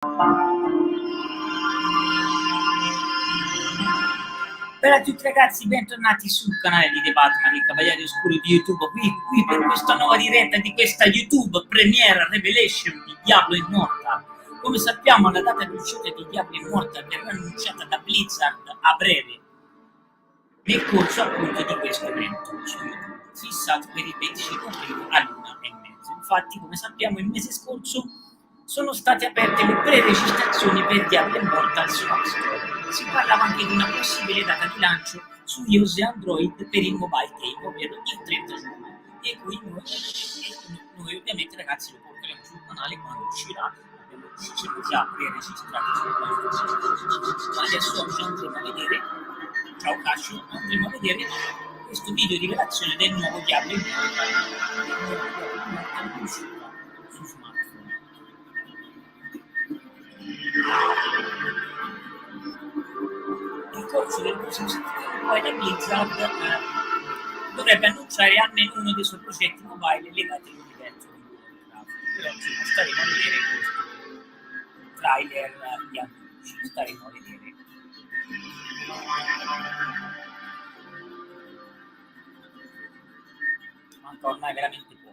Bella a tutti ragazzi, bentornati sul canale di The Batman, il Cavaliere Oscuro di YouTube, qui per questa nuova diretta di questa YouTube Premiere Revelation di Diablo Immortal. Come sappiamo la data di uscita di Diablo Immortal verrà annunciata da Blizzard a breve, nel corso appunto di questo evento su YouTube, fissato per il 25 aprile all'1:30. Infatti, come sappiamo, il mese scorso sono state aperte le pre-registrazioni per Diablo Immortal su App Store. Si parlava anche di una possibile data di lancio su iOS e Android per il mobile game, ovvero il 30 giugno. E qui noi ovviamente ragazzi lo porteremo sul canale quando uscirà. Siamo già pre-registrati sul nostro, ma adesso oggi andremo a vedere, ciao Cascio, andremo a vedere questo video di rivelazione del nuovo Diablo Immortal uscita su smartphone. Il corso del prossimo settimana poi da Blizzard dovrebbe annunciare almeno uno dei suoi progetti mobile legati all'universo di Warcraft. Però ci staremo a vedere questo trailer di annunci, staremo a vedere. Manca ormai veramente poco.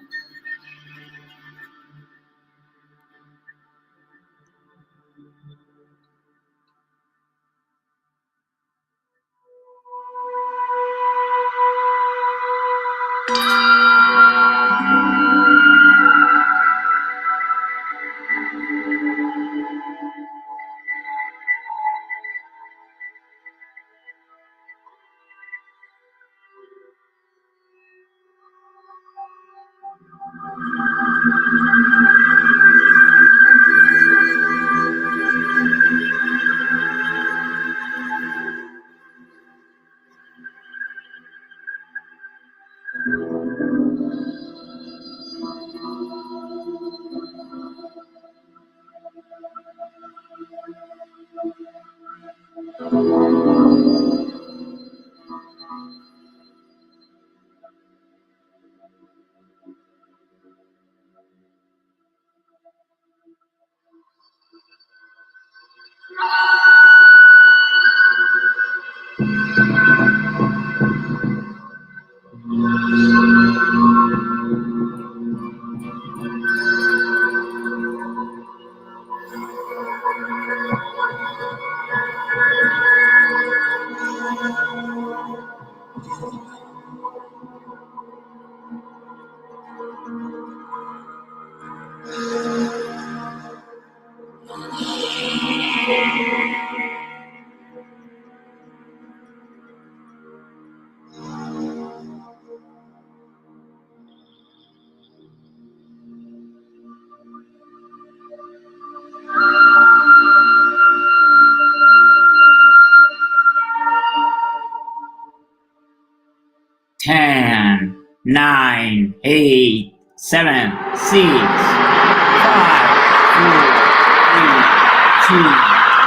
Ten, 9, 8, 7, 6, 5, 4, 3, 2,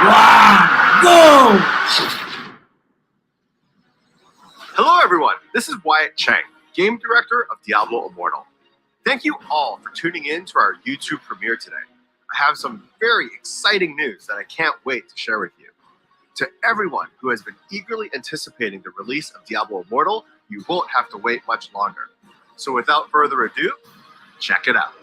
1, go! Hello everyone, this is Wyatt Chang, Game Director of Diablo Immortal. Thank you all for tuning in to our YouTube premiere today. I have some very exciting news that I can't wait to share with you. To everyone who has been eagerly anticipating the release of Diablo Immortal, you won't have to wait much longer. So without further ado, check it out.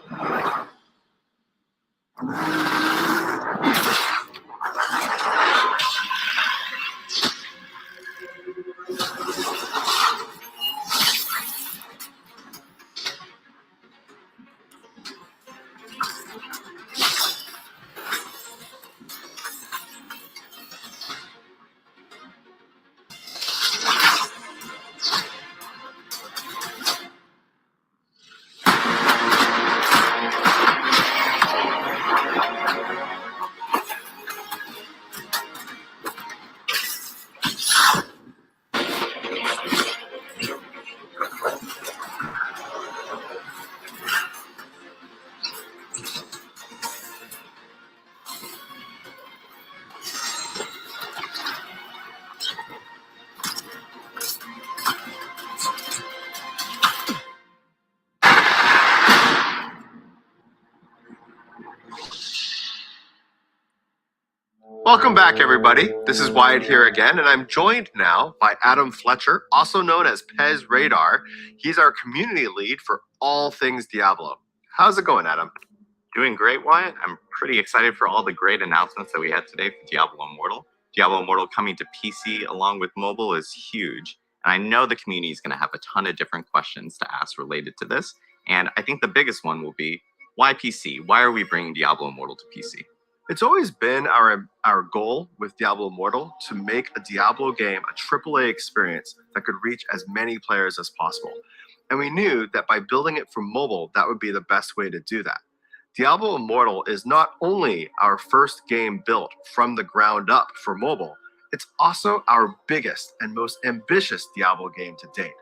Welcome back, everybody. This is Wyatt here again, and I'm joined now by Adam Fletcher, also known as Pez Radar. He's our community lead for all things Diablo. How's it going, Adam? Doing great, Wyatt. I'm pretty excited for all the great announcements that we had today for Diablo Immortal. Diablo Immortal coming to PC along with mobile is huge, and I know the community is going to have a ton of different questions to ask related to this, and I think the biggest one will be, why PC? Why are we bringing Diablo Immortal to PC? It's always been our goal with Diablo Immortal to make a Diablo game a AAA experience that could reach as many players as possible. And we knew that by building it for mobile, that would be the best way to do that. Diablo Immortal is not only our first game built from the ground up for mobile, it's also our biggest and most ambitious Diablo game to date.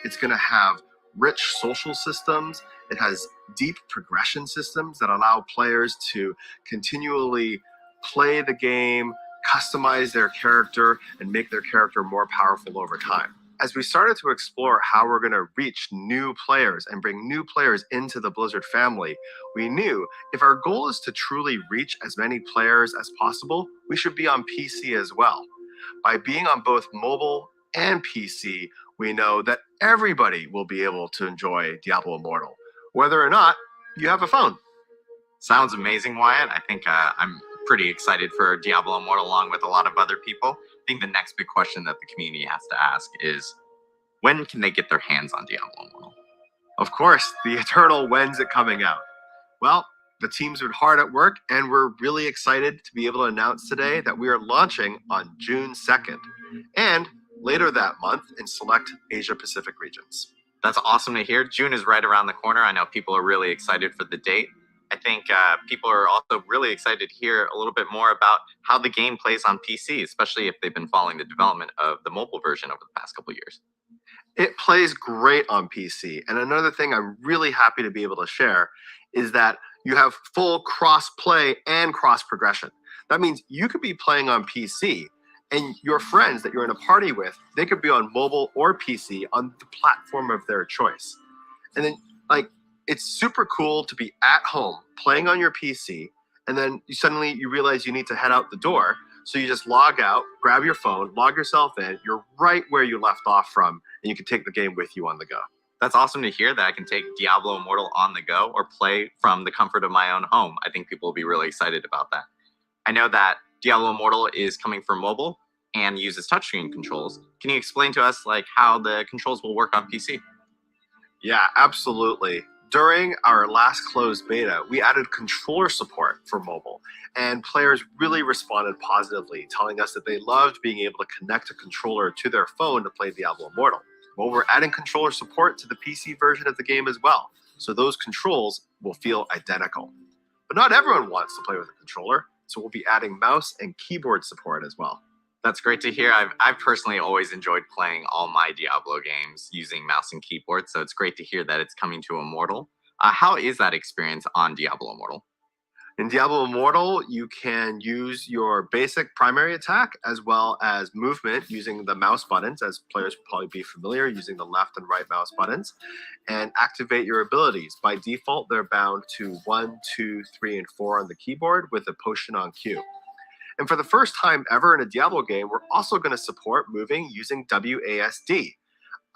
It's going to have rich social systems. It has deep progression systems that allow players to continually play the game, customize their character, and make their character more powerful over time. As we started to explore how we're going to reach new players and bring new players into the Blizzard family, we knew if our goal is to truly reach as many players as possible, we should be on PC as well. By being on both mobile and PC, we know that everybody will be able to enjoy Diablo Immortal, whether or not you have a phone. Sounds amazing, Wyatt. I think I'm pretty excited for Diablo Immortal along with a lot of other people. I think the next big question that the community has to ask is, when can they get their hands on Diablo Immortal? Of course, the eternal when's it coming out? Well, the team's been hard at work, and we're really excited to be able to announce today that we are launching on June 2nd, and later that month in select Asia Pacific regions. That's awesome to hear. June is right around the corner. I know people are really excited for the date. I think people are also really excited to hear a little bit more about how the game plays on PC, especially if they've been following the development of the mobile version over the past couple of years. It plays great on PC. And another thing I'm really happy to be able to share is that you have full cross-play and cross-progression. That means you could be playing on PC, and your friends that you're in a party with, they could be on mobile or PC on the platform of their choice. And then, it's super cool to be at home playing on your PC, and then suddenly you realize you need to head out the door. So you just log out, grab your phone, log yourself in. You're right where you left off from, and you can take the game with you on the go. That's awesome to hear that I can take Diablo Immortal on the go or play from the comfort of my own home. I think people will be really excited about that. I know that Diablo Immortal is coming for mobile and uses touchscreen controls. Can you explain to us how the controls will work on PC? Yeah, absolutely. During our last closed beta, we added controller support for mobile, and players really responded positively, telling us that they loved being able to connect a controller to their phone to play Diablo Immortal. Well, we're adding controller support to the PC version of the game as well, so those controls will feel identical. But not everyone wants to play with a controller, so we'll be adding mouse and keyboard support as well. That's great to hear. I've personally always enjoyed playing all my Diablo games using mouse and keyboard, so it's great to hear that it's coming to Immortal. How is that experience on Diablo Immortal? In Diablo Immortal, you can use your basic primary attack as well as movement using the mouse buttons, as players will probably be familiar, using the left and right mouse buttons, and activate your abilities. By default, they're bound to 1, 2, 3, and 4 on the keyboard with a potion on cue. And for the first time ever in a Diablo game, we're also going to support moving using WASD.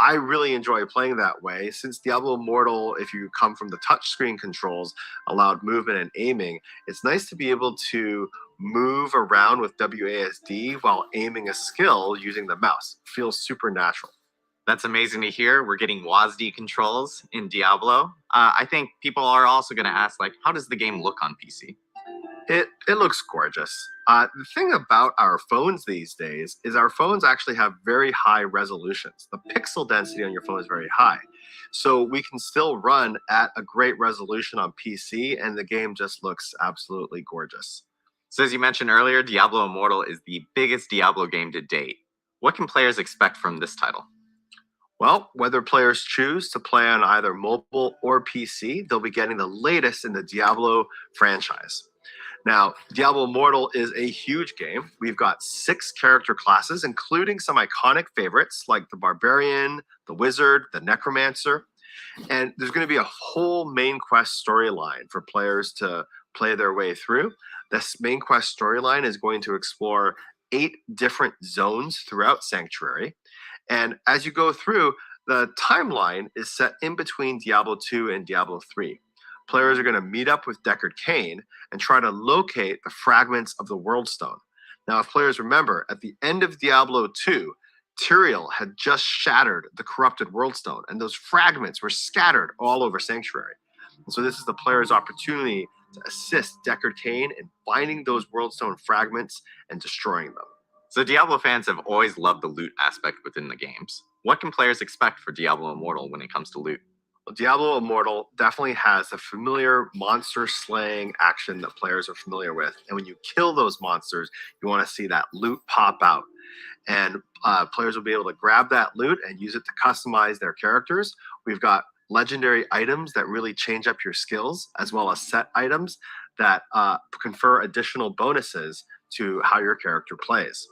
I really enjoy playing that way. Since Diablo Immortal, if you come from the touchscreen controls, allowed movement and aiming, it's nice to be able to move around with WASD while aiming a skill using the mouse. It feels super natural. That's amazing to hear. We're getting WASD controls in Diablo. I think people are also going to ask, how does the game look on PC? It looks gorgeous. The thing about our phones these days is our phones actually have very high resolutions. The pixel density on your phone is very high. So we can still run at a great resolution on PC, and the game just looks absolutely gorgeous. So as you mentioned earlier, Diablo Immortal is the biggest Diablo game to date. What can players expect from this title? Well, whether players choose to play on either mobile or PC, they'll be getting the latest in the Diablo franchise. Now, Diablo Immortal is a huge game. We've got 6 character classes, including some iconic favorites like the Barbarian, the Wizard, the Necromancer. And there's going to be a whole main quest storyline for players to play their way through. This main quest storyline is going to explore 8 different zones throughout Sanctuary. And as you go through, the timeline is set in between Diablo 2 and Diablo 3. Players are going to meet up with Deckard Cain and try to locate the fragments of the World Stone. Now, if players remember, at the end of Diablo 2, Tyrael had just shattered the corrupted World Stone, and those fragments were scattered all over Sanctuary. And so this is the player's opportunity to assist Deckard Cain in finding those World Stone fragments and destroying them. So Diablo fans have always loved the loot aspect within the games. What can players expect for Diablo Immortal when it comes to loot? Well, Diablo Immortal definitely has the familiar monster slaying action that players are familiar with. And when you kill those monsters, you want to see that loot pop out. And players will be able to grab that loot and use it to customize their characters. We've got legendary items that really change up your skills, as well as set items that confer additional bonuses to how your character plays.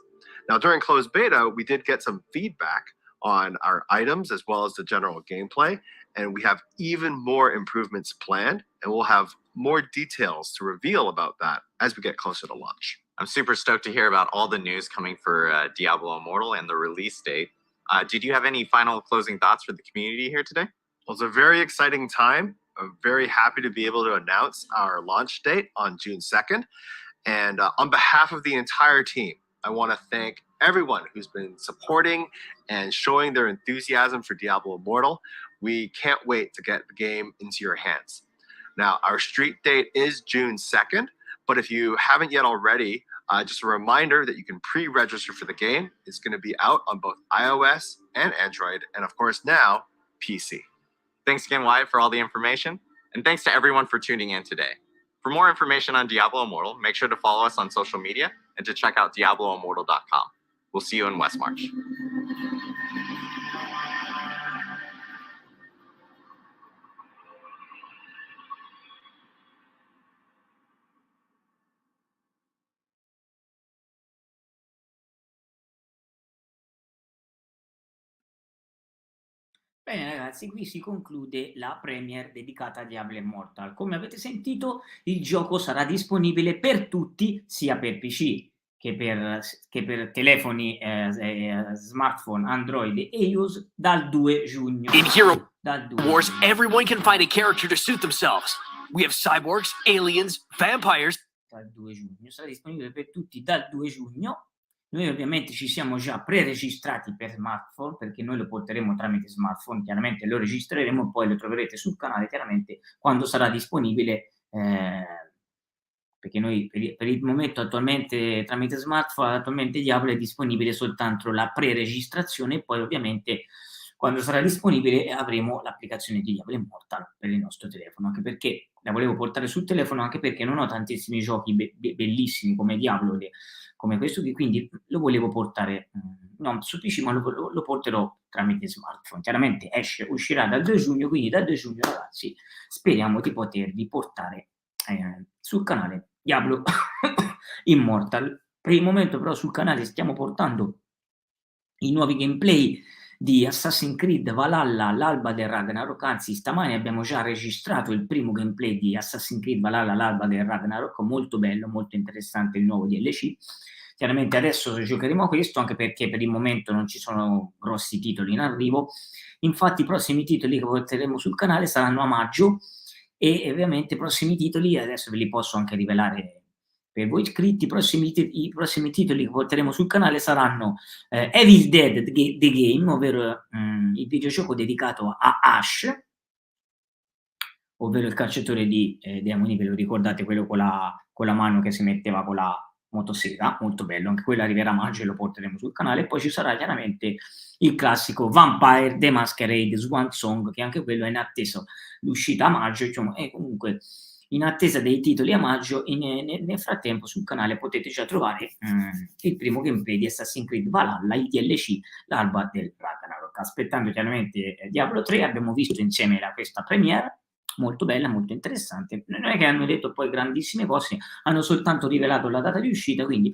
Now, during closed beta, we did get some feedback on our items as well as the general gameplay, and we have even more improvements planned, and we'll have more details to reveal about that as we get closer to launch. I'm super stoked to hear about all the news coming for Diablo Immortal and the release date. Did you have any final closing thoughts for the community here today? Well, it's a very exciting time. I'm very happy to be able to announce our launch date on June 2nd. And on behalf of the entire team, I want to thank everyone who's been supporting and showing their enthusiasm for Diablo Immortal. We can't wait to get the game into your hands. Now, our street date is June 2nd, but if you haven't yet already, just a reminder that you can pre-register for the game. It's going to be out on both iOS and Android, and of course now, PC. Thanks again, Wyatt, for all the information, and thanks to everyone for tuning in today. For more information on Diablo Immortal, make sure to follow us on social media and to check out DiabloImmortal.com. We'll see you in Westmarch. Bene ragazzi, qui si conclude la premiere dedicata a Diablo Immortal. Come avete sentito, il gioco sarà disponibile per tutti, sia per PC che per telefoni, smartphone, Android e iOS dal 2 giugno. In Hero Dal 2 Wars, giugno. everyone can find a character to suit themselves. We have cyborgs, aliens, vampires. Dal 2 giugno. Sarà disponibile per tutti dal 2 giugno. Noi ovviamente ci siamo già pre-registrati per smartphone, perché noi lo porteremo tramite smartphone, chiaramente lo registreremo e poi lo troverete sul canale chiaramente quando sarà disponibile, perché noi per il momento attualmente tramite smartphone, attualmente Diablo è disponibile soltanto la pre-registrazione e poi ovviamente quando sarà disponibile avremo l'applicazione di Diablo Immortal per il nostro telefono, anche perché la volevo portare sul telefono, anche perché non ho tantissimi giochi bellissimi come Diablo, come questo qui, quindi lo volevo portare non su PC, ma lo porterò tramite smartphone. Chiaramente uscirà dal 2 giugno, quindi dal 2 giugno ragazzi speriamo di potervi portare sul canale Diablo Immortal. Per il momento però sul canale stiamo portando i nuovi gameplay di Assassin's Creed Valhalla, l'alba del Ragnarok. Anzi, stamani abbiamo già registrato il primo gameplay di Assassin's Creed Valhalla, l'alba del Ragnarok, molto bello, molto interessante il nuovo DLC. Chiaramente adesso giocheremo a questo, anche perché per il momento non ci sono grossi titoli in arrivo. Infatti i prossimi titoli che porteremo sul canale saranno a maggio e ovviamente i prossimi titoli, adesso ve li posso anche rivelare per voi iscritti, i prossimi titoli che porteremo sul canale saranno Evil Dead The Game, ovvero il videogioco dedicato a Ash, ovvero il cacciatore di demoni, ve lo ricordate, quello con la mano che si metteva con la motosega, molto bello, anche quello arriverà a maggio e lo porteremo sul canale. Poi ci sarà chiaramente il classico Vampire The Masquerade Swan Song, che anche quello è in attesa l'uscita a maggio, diciamo, e comunque in attesa dei titoli a maggio. Nel frattempo sul canale potete già trovare il primo gameplay di Assassin's Creed Valhalla, il DLC, l'alba del Ragnarok. Aspettando chiaramente Diablo 3, abbiamo visto insieme questa premiere, molto bella, molto interessante. Non è che hanno detto poi grandissime cose, hanno soltanto rivelato la data di uscita, quindi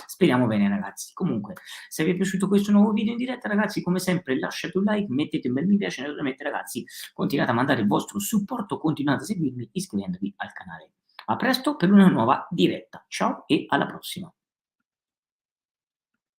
speriamo bene ragazzi. Comunque, se vi è piaciuto questo nuovo video in diretta ragazzi, come sempre lasciate un like, mettete un bel mi piace, naturalmente ragazzi continuate a mandare il vostro supporto, continuate a seguirmi iscrivendovi al canale. A presto per una nuova diretta. Ciao e alla prossima.